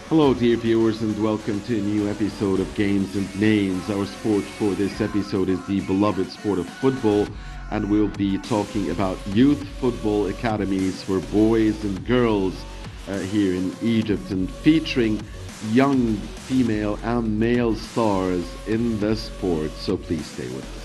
Hello, dear viewers, and welcome to a new episode of Games and Names. Our sport for this episode is the beloved sport of football, and we'll be talking about youth football academies for boys and girls here in Egypt, and featuring young female and male stars in the sport. So please stay with us.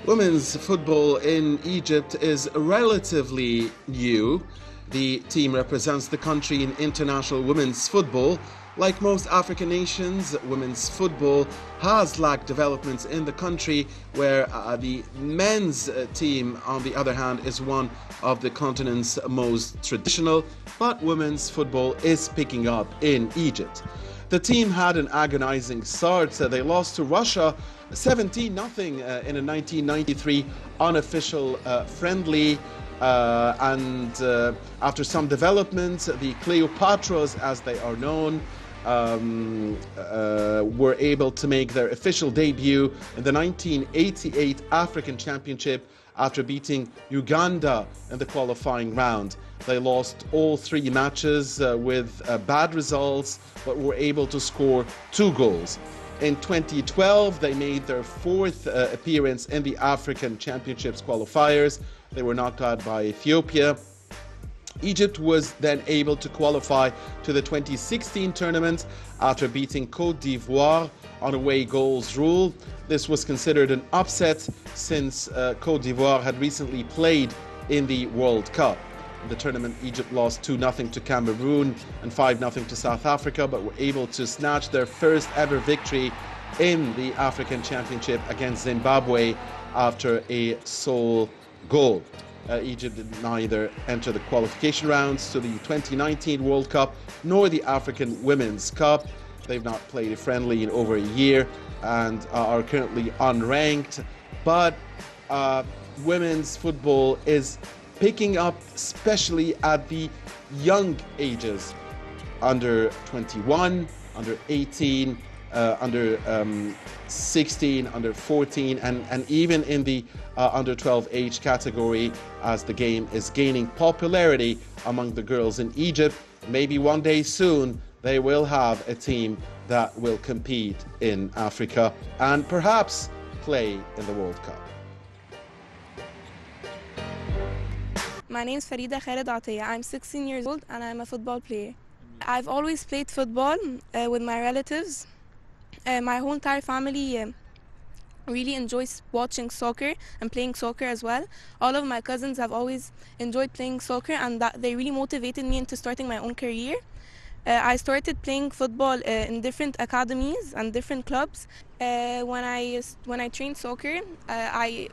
Women's football in Egypt is relatively new. The team represents the country in international women's football. Like most African nations, women's football has lacked developments in the country, where the men's team, on the other hand, is one of the continent's most traditional, but women's football is picking up in Egypt. The team had an agonizing start. They lost to Russia 17-0 in a 1993 unofficial friendly. After some developments, the Cleopatras, as they are known, were able to make their official debut in the 1988 African Championship after beating Uganda in the qualifying round. They lost all three matches with bad results, but were able to score 2 goals. In 2012, they made their fourth appearance in the African Championships qualifiers. They were knocked out by Ethiopia. Egypt was then able to qualify to the 2016 tournament after beating Côte d'Ivoire on away goals rule. This was considered an upset since Côte d'Ivoire had recently played in the World Cup. In the tournament, Egypt lost 2-0 to Cameroon and 5-0 to South Africa, but were able to snatch their first ever victory in the African Championship against Zimbabwe after a sole goal. Egypt did neither enter the qualification rounds to the 2019 World Cup nor the African Women's Cup. They've not played a friendly in over a year and are currently unranked. But women's football is picking up, especially at the young ages, under 21, under 18, under 16, under 14, and even in the under 12 age category, as the game is gaining popularity among the girls in Egypt. Maybe one day soon they will have a team that will compete in Africa and perhaps play in the World Cup. My name is Farida Khaled. I'm 16 years old and I'm a football player. I've always played football with my relatives. My whole entire family really enjoys watching soccer and playing soccer as well. All of my cousins have always enjoyed playing soccer, and that they really motivated me into starting my own career. I started playing football in different academies and different clubs. When I trained soccer, I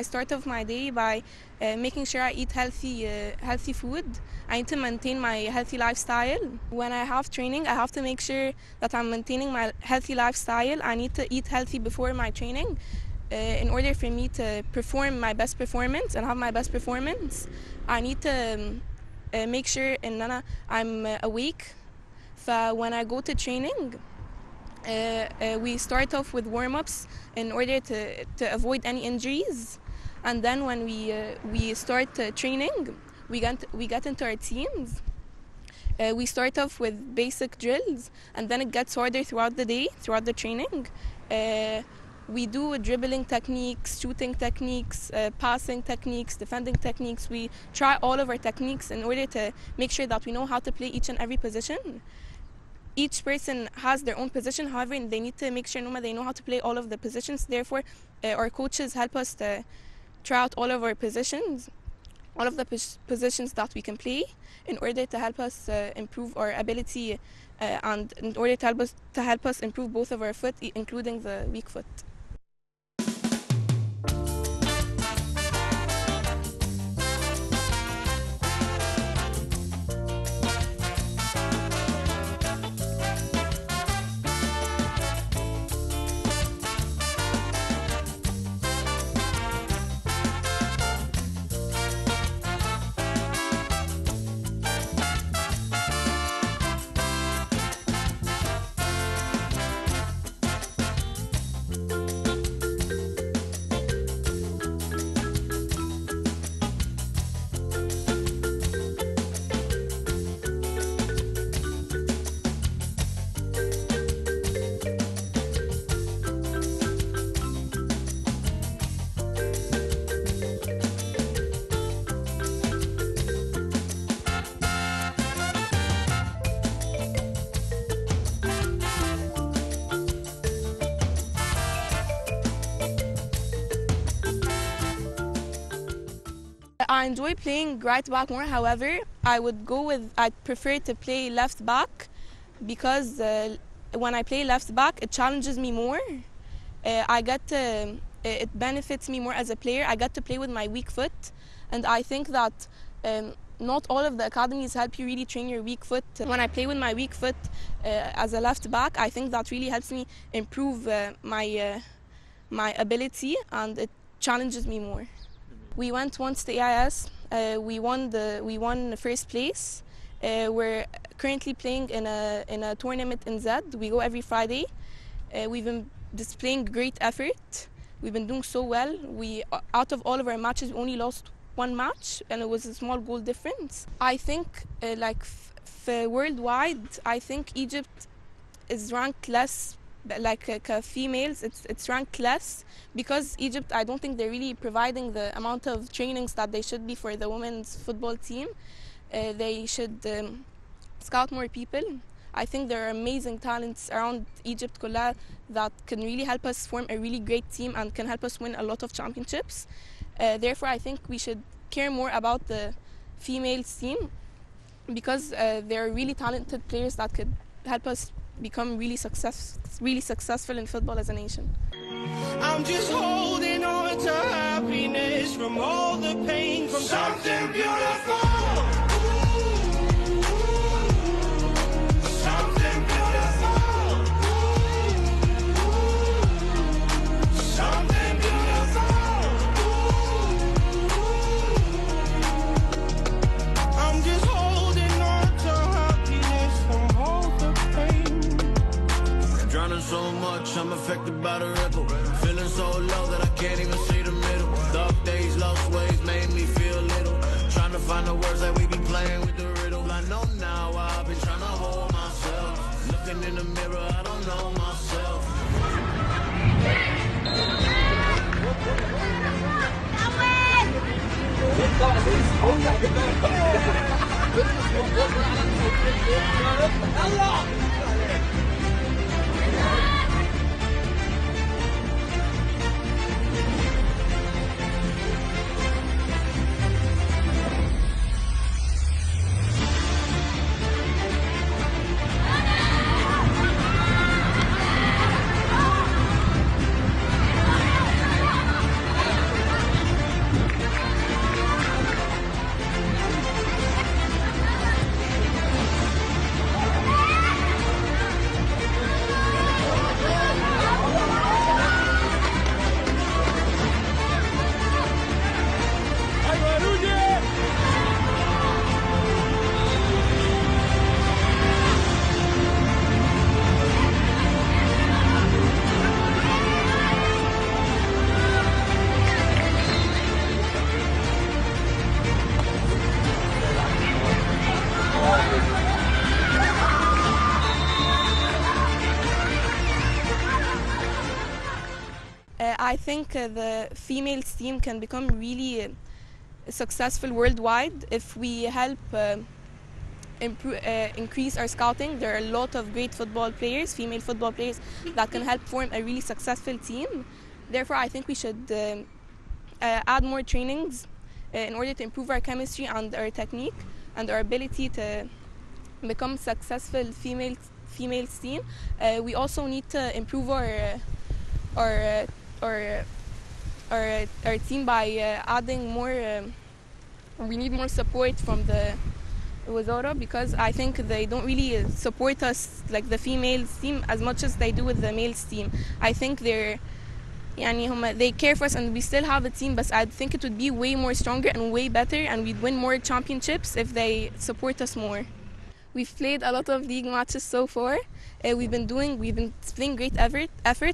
start off my day by making sure I eat healthy food. I need to maintain my healthy lifestyle. When I have training, I have to make sure that I'm maintaining my healthy lifestyle. I need to eat healthy before my training in order for me to perform my best performance and have my best performance. I need to make sure I'm awake. When I go to training, we start off with warm-ups in order to avoid any injuries, and then when we start training, we get into our teams. We start off with basic drills, and then it gets harder throughout the day, throughout the training. We do dribbling techniques, shooting techniques, passing techniques, defending techniques. We try all of our techniques in order to make sure that we know how to play each and every position. Each person has their own position, however, they need to make sure they know how to play all of the positions. Therefore, our coaches help us to try out all of our positions, all of the positions that we can play, in order to help us improve our ability and in order to help us improve both of our foot, including the weak foot. I enjoy playing right back more. However, I'd prefer to play left back because when I play left back, it challenges me more. It benefits me more as a player. I get to play with my weak foot, and I think that not all of the academies help you really train your weak foot. When I play with my weak foot as a left back, I think that really helps me improve my ability, and it challenges me more. We went once to AIS. We won the first place. We're currently playing in a tournament in Z. We go every Friday. We've been displaying great effort. We've been doing so well. Out of all of our matches, we only lost one match, and it was a small goal difference. I think, worldwide, I think Egypt is ranked less. Females, it's ranked less because Egypt, I don't think they're really providing the amount of trainings that they should be for the women's football team. They should scout more people. I think there are amazing talents around Egypt Kola that can really help us form a really great team and can help us win a lot of championships. Therefore, I think we should care more about the females team because there are really talented players that could help us become really successful in football as a nation. I'm just holding on to happiness from all the pain, from something beautiful. Something beautiful. Something beautiful. I'm just holding on to happiness from all the pain. Drowning so much, I'm affected by the ripple. Feeling so low that I can't even see the middle. Dark days, lost ways made me feel little. Trying to find the words that we be playing with the riddle. I know now I've been trying to hold myself. Looking in the mirror, I don't know myself. I think the females team can become really successful worldwide if we help increase our scouting. There are a lot of great football players, female football players, that can help form a really successful team. Therefore, I think we should add more trainings in order to improve our chemistry and our technique and our ability to become successful females team. We also need to improve our team by adding more. We need more support from the Wizara because I think they don't really support us like the females team as much as they do with the males team. I think they care for us and we still have a team, but I think it would be way more stronger and way better and we'd win more championships if they support us more. We've played a lot of league matches so far. We've been displaying great effort.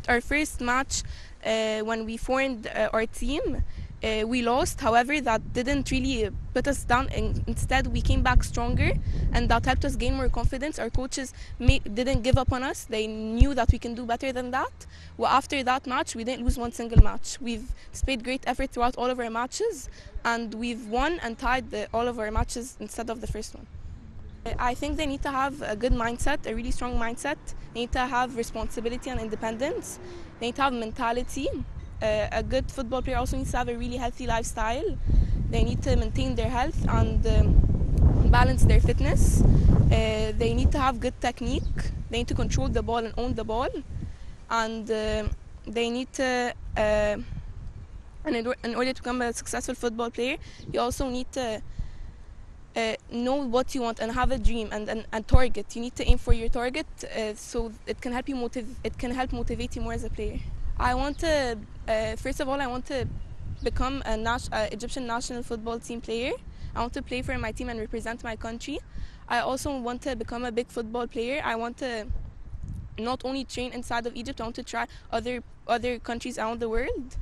Our first match when we formed our team, we lost. However, that didn't really put us down. Instead, we came back stronger, and that helped us gain more confidence. Our coaches didn't give up on us. They knew that we can do better than that. Well, after that match, we didn't lose one single match. We've displayed great effort throughout all of our matches, and we've won and tied all of our matches instead of the first one. I think they need to have a good mindset, a really strong mindset. They need to have responsibility and independence. They need to have mentality. A good football player also needs to have a really healthy lifestyle. They need to maintain their health and balance their fitness. They need to have good technique. They need to control the ball and own the ball. And they need to, in order to become a successful football player, you also need to know what you want and have a dream and target. You need to aim for your target so it can help you motivate you more as a player. I want to, first of all, I want to become an Egyptian national football team player. I want to play for my team and represent my country. I also want to become a big football player. I want to not only train inside of Egypt, I want to try other countries around the world.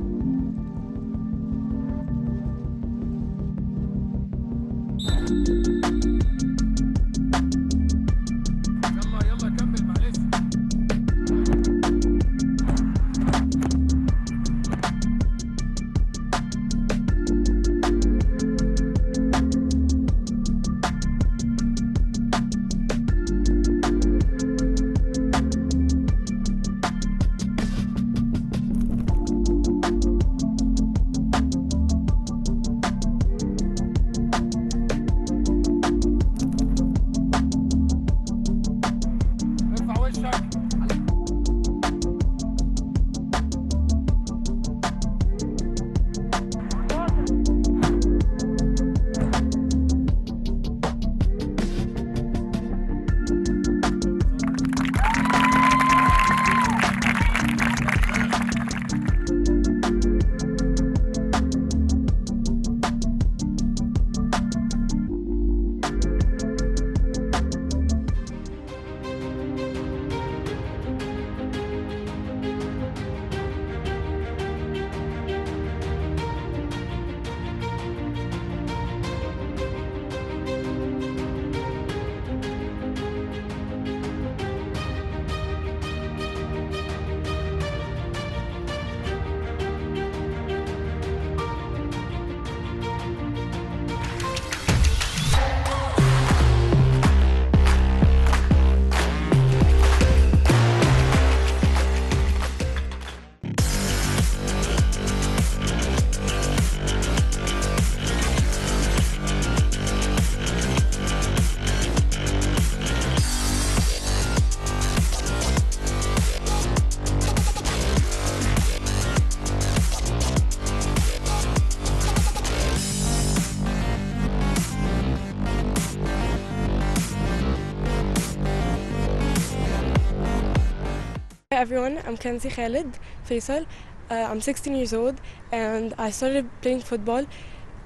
Hi everyone, I'm Khaled Faisal. I'm 16 years old and I started playing football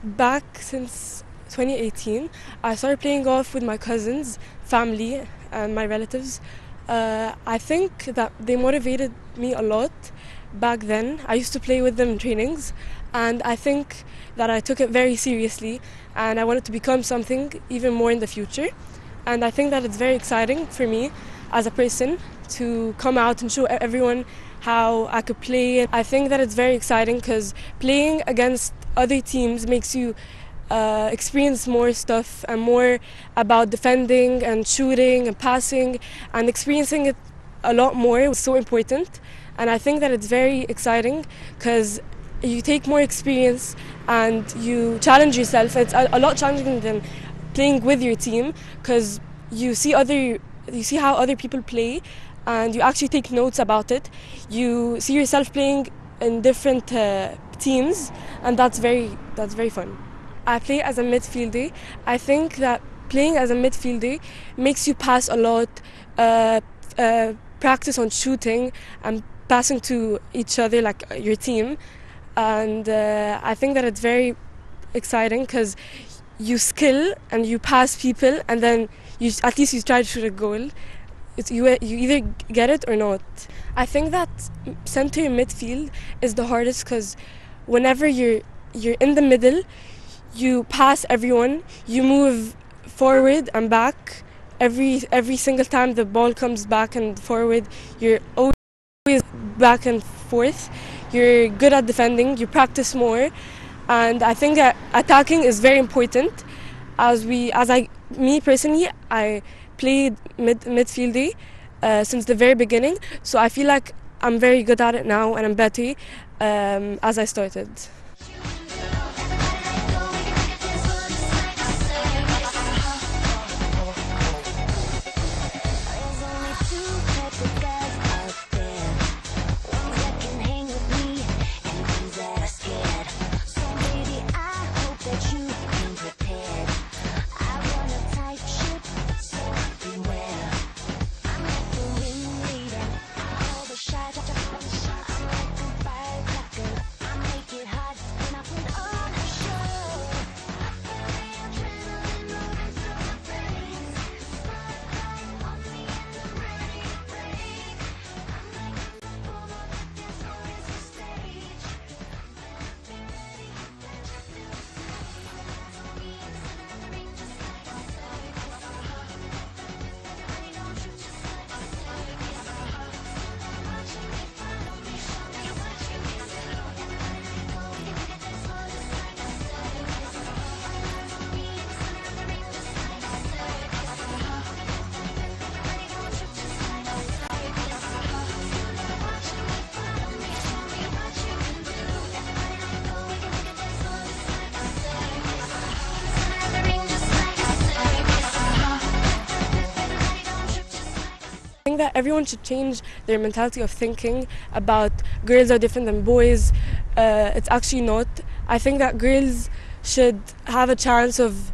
back since 2018. I started playing golf with my cousins, family and my relatives. I think that they motivated me a lot back then. I used to play with them in trainings and I think that I took it very seriously and I wanted to become something even more in the future. And I think that it's very exciting for me as a person to come out and show everyone how I could play. I think that it's very exciting because playing against other teams makes you experience more stuff and more about defending and shooting and passing and experiencing it a lot more. It's so important and I think that it's very exciting because you take more experience and you challenge yourself. It's a lot challenging than playing with your team because you see how other people play and you actually take notes about it. You see yourself playing in different teams and that's very fun. I play as a midfielder. I think that playing as a midfielder makes you pass a lot, practice on shooting and passing to each other like your team, and I think that it's very exciting because you skill and you pass people and then at least you try to shoot a goal. You either get it or not. I think that center midfield is the hardest because whenever you're in the middle, you pass everyone, you move forward and back. Every single time the ball comes back and forward, you're always back and forth. You're good at defending, you practice more, and I think that attacking is very important. Me personally, I played midfielder since the very beginning, so I feel like I'm very good at it now and I'm better as I started. that everyone should change their mentality of thinking about girls are different than boys. It's actually not. I think that girls should have a chance of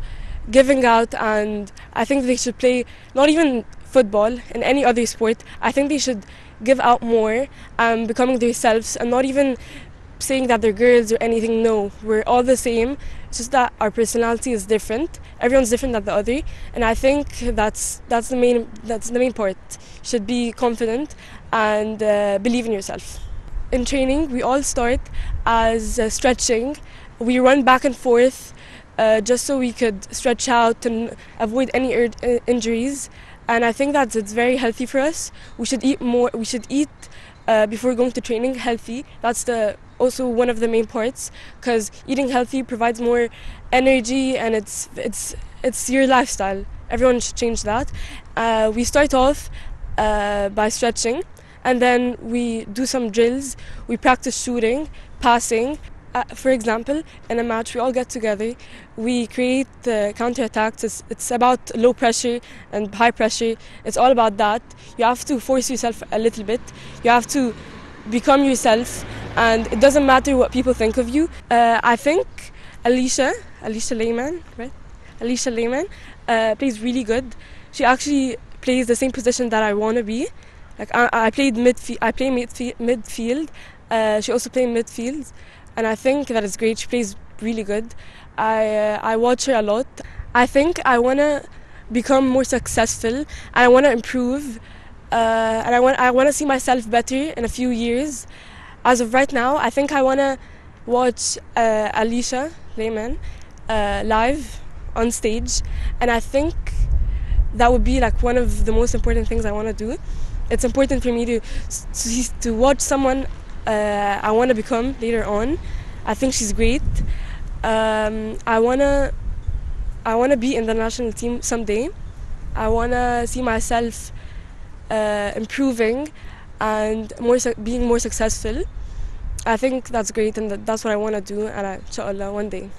giving out, and I think they should play not even football, in any other sport. I think they should give out more and becoming themselves, and not even saying that they're girls or anything. No, we're all the same. It's just that our personality is different. Everyone's different than the other, and I think that's the main part. You should be confident and believe in yourself. In training, we all start as stretching. We run back and forth just so we could stretch out and avoid any injuries. And I think that it's very healthy for us. We should eat more. We should eat before going to training healthy. That's also one of the main parts, because eating healthy provides more energy, and it's your lifestyle. Everyone should change that. We start off by stretching, and then we do some drills. We practice shooting, passing. For example, in a match, we all get together. We create counter-attacks. It's about low pressure and high pressure. It's all about that. You have to force yourself a little bit. You have to become yourself, and it doesn't matter what people think of you. I think Alicia Lehman, right? Alicia Lehman plays really good. She actually plays the same position that I want to be. Like I play midfield. She also plays midfield. And I think that is great. She plays really good. I watch her a lot. I think I want to become more successful, and I want to improve, and I want to see myself better in a few years. As of right now, I think I want to watch Alicia Lehman live on stage, and I think that would be like one of the most important things I want to do. It's important for me to watch someone I want to become later on. I think she's great. I wanna be in the national team someday. I wanna see myself improving and being more successful. I think that's great, and that's what I want to do. And inshallah, one day.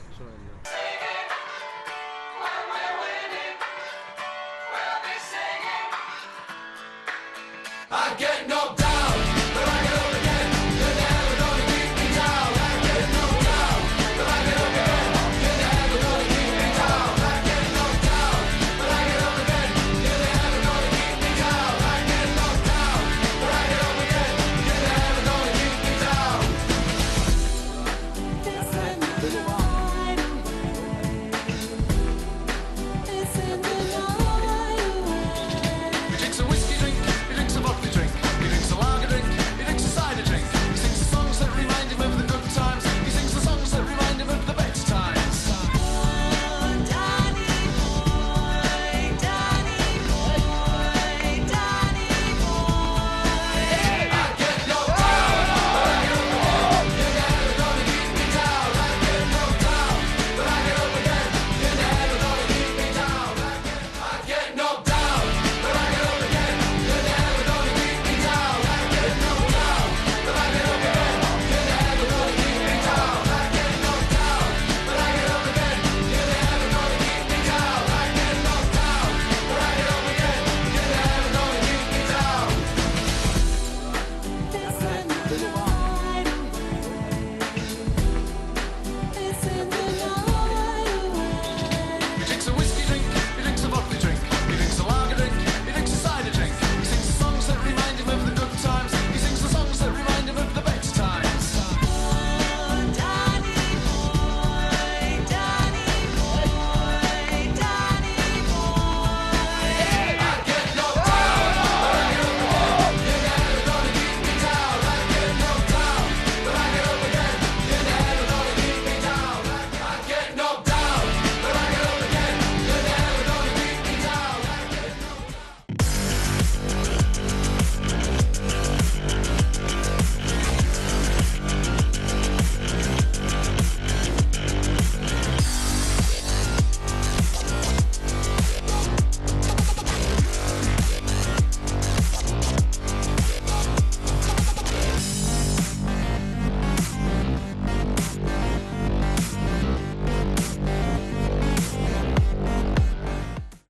I get knocked down, but I get up again. You're never gonna keep me down. I get knocked down, but I get up again. You're never gonna keep me down. I get knocked down, but I get up again. You're never gonna keep me down. I get knocked down, but I get up again. You're never gonna keep me down.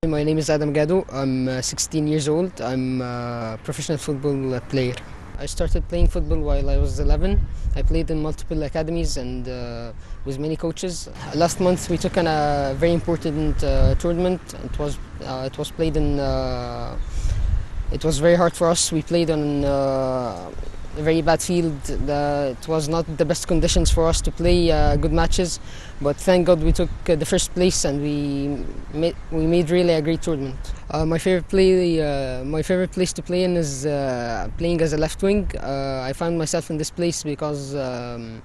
My name is Adam Gado. I'm 16 years old. I'm a professional football player. I started playing football while I was 11. I played in multiple academies and with many coaches. Last month we took on a very important tournament. It was played in. It was very hard for us. We played on a very bad field. It was not the best conditions for us to play good matches, but thank God we took the first place and we made really a great tournament. My favorite place to play in is playing as a left wing. I found myself in this place because I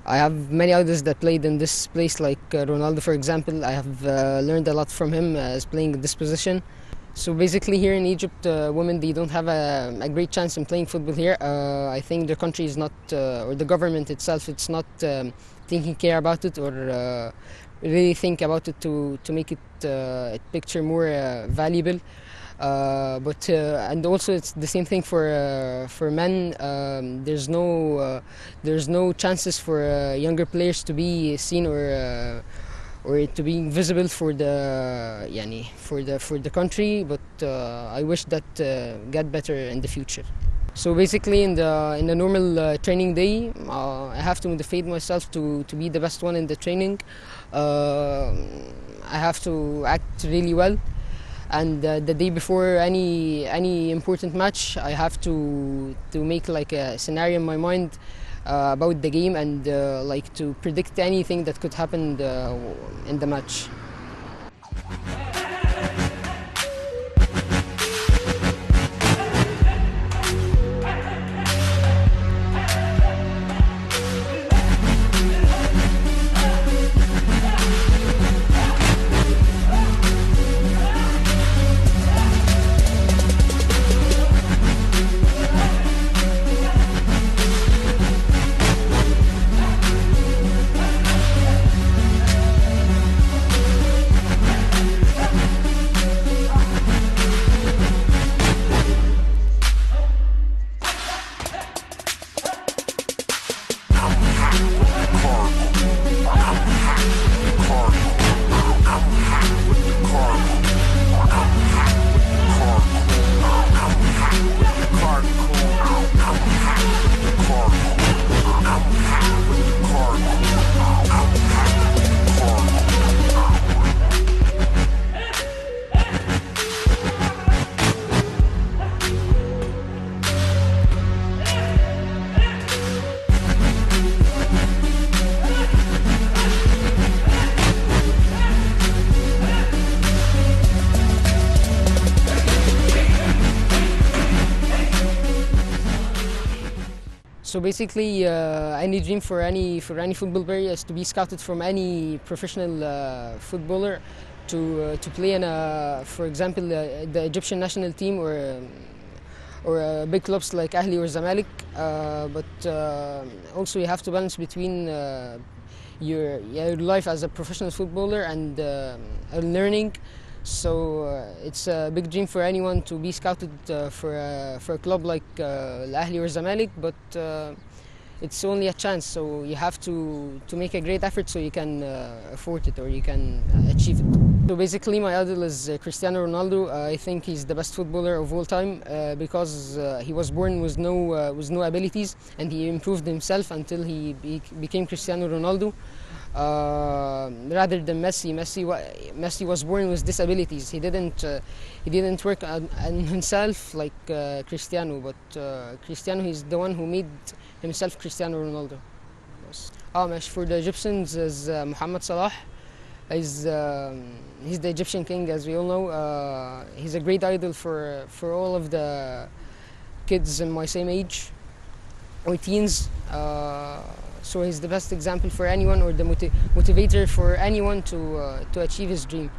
have many others that played in this place, like Ronaldo, for example. I have learned a lot from him as playing this position. So basically here in Egypt, women, they don't have a great chance in playing football here. I think the country is not, or the government itself, it's not taking care about it or really think about it to make it a picture more valuable. And also it's the same thing for men. There's no chances for younger players to be seen or to be visible for the country, but I wish that get better in the future. So basically in the normal training day, I have to motivate myself to be the best one in the training. I have to act really well, and the day before any important match, I have to make like a scenario in my mind about the game and like to predict anything that could happen in the match. So basically, any dream for any football player is to be scouted from any professional footballer to play in for example, the Egyptian national team or big clubs like Ahli or Zamalek. But also you have to balance between your life as a professional footballer and learning. So it's a big dream for anyone to be scouted for a club like Ahli or Zamalek, but it's only a chance. So you have to make a great effort so you can afford it or you can achieve it. So basically, my idol is Cristiano Ronaldo. I think he's the best footballer of all time because he was born with no abilities, and he improved himself until he became Cristiano Ronaldo. Rather than Messi. Messi was born with disabilities. He didn't work on himself like Cristiano, but Cristiano, he's the one who made himself Cristiano Ronaldo. Yes. For the Egyptians is Mohamed Salah. He's the Egyptian king, as we all know. He's a great idol for all of the kids in my same age or teens. So he's the best example for anyone, or the motivator for anyone to achieve his dream.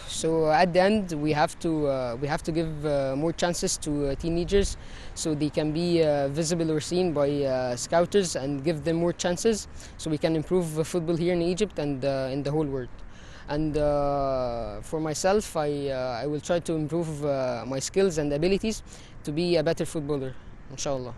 So at the end, we have to give more chances to teenagers, so they can be visible or seen by scouters, and give them more chances, so we can improve football here in Egypt and in the whole world. And for myself, I will try to improve my skills and abilities to be a better footballer, inshallah.